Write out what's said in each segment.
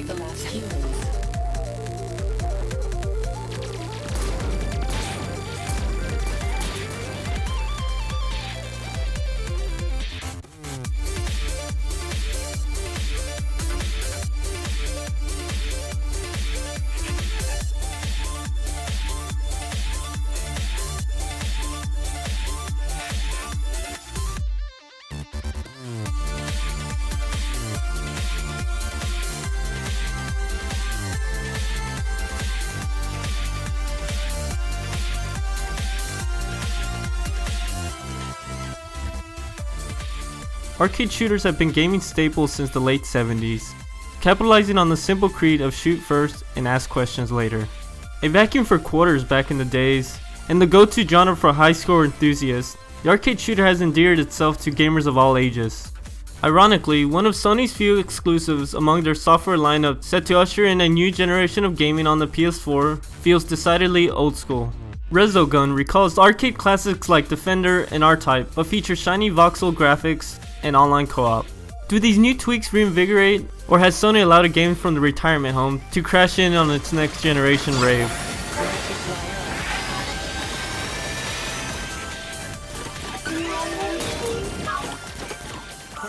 protect the last humans. Arcade shooters have been gaming staples since the late 70s, capitalizing on the simple creed of shoot first and ask questions later. A vacuum for quarters back in the days, and the go-to genre for high score enthusiasts, the arcade shooter has endeared itself to gamers of all ages. Ironically, one of Sony's few exclusives among their software lineup set to usher in a new generation of gaming on the PS4 feels decidedly old school. Resogun recalls arcade classics like Defender and R-Type, but features shiny voxel graphics and online co-op. Do these new tweaks reinvigorate, or has Sony allowed a game from the retirement home to crash in on its next generation rave?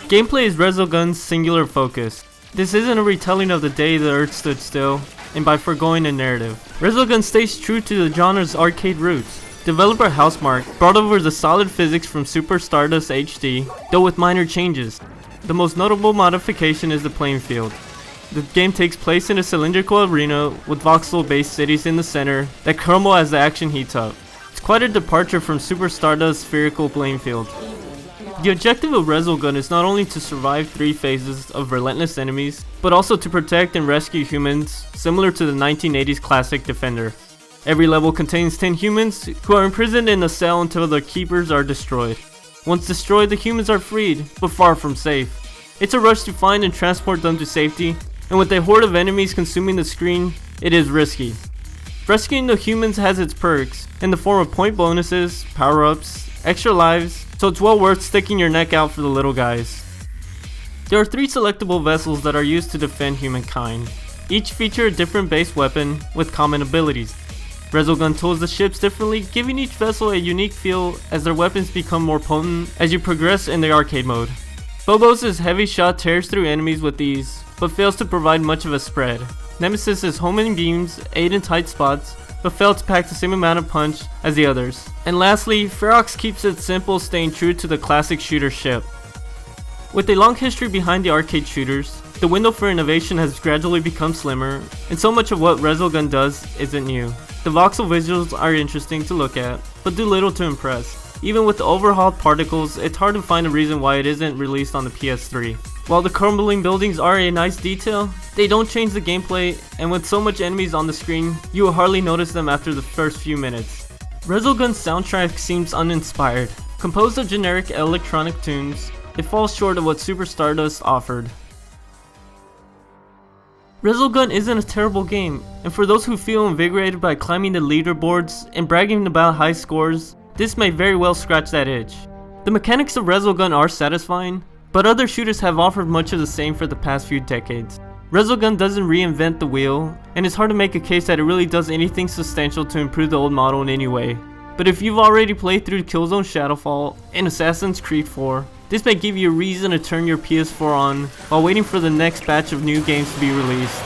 Gameplay is Resogun's singular focus. This isn't a retelling of the day the earth stood still, and by foregoing a narrative. Resogun stays true to the genre's arcade roots. Developer Housemarque brought over the solid physics from Super Stardust HD, though with minor changes. The most notable modification is the playing field. The game takes place in a cylindrical arena with voxel-based cities in the center that crumble as the action heats up. It's quite a departure from Super Stardust's spherical playing field. The objective of Resogun is not only to survive 3 phases of relentless enemies, but also to protect and rescue humans, similar to the 1980s classic Defender. Every level contains 10 humans who are imprisoned in a cell until their keepers are destroyed. Once destroyed, the humans are freed, but far from safe. It's a rush to find and transport them to safety, and with a horde of enemies consuming the screen, it is risky. Rescuing the humans has its perks, in the form of point bonuses, power-ups, extra lives, so it's well worth sticking your neck out for the little guys. There are 3 selectable vessels that are used to defend humankind. Each feature a different base weapon with common abilities. Resogun tools the ships differently, giving each vessel a unique feel as their weapons become more potent as you progress in the arcade mode. Phobos' heavy shot tears through enemies with ease, but fails to provide much of a spread. Nemesis' homing beams aid in tight spots, but fail to pack the same amount of punch as the others. And lastly, Ferox keeps it simple, staying true to the classic shooter ship. With a long history behind the arcade shooters, the window for innovation has gradually become slimmer, and so much of what Resogun does isn't new. The voxel visuals are interesting to look at, but do little to impress. Even with the overhauled particles, it's hard to find a reason why it isn't released on the PS3. While the crumbling buildings are a nice detail, they don't change the gameplay, and with so much enemies on the screen, you will hardly notice them after the first few minutes. Resogun's soundtrack seems uninspired. Composed of generic electronic tunes, it falls short of what Super Stardust offered. Resogun isn't a terrible game, and for those who feel invigorated by climbing the leaderboards and bragging about high scores, this may very well scratch that itch. The mechanics of Resogun are satisfying, but other shooters have offered much of the same for the past few decades. Resogun doesn't reinvent the wheel, and it's hard to make a case that it really does anything substantial to improve the old model in any way. But if you've already played through Killzone Shadowfall and Assassin's Creed 4, this may give you a reason to turn your PS4 on while waiting for the next batch of new games to be released.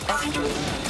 After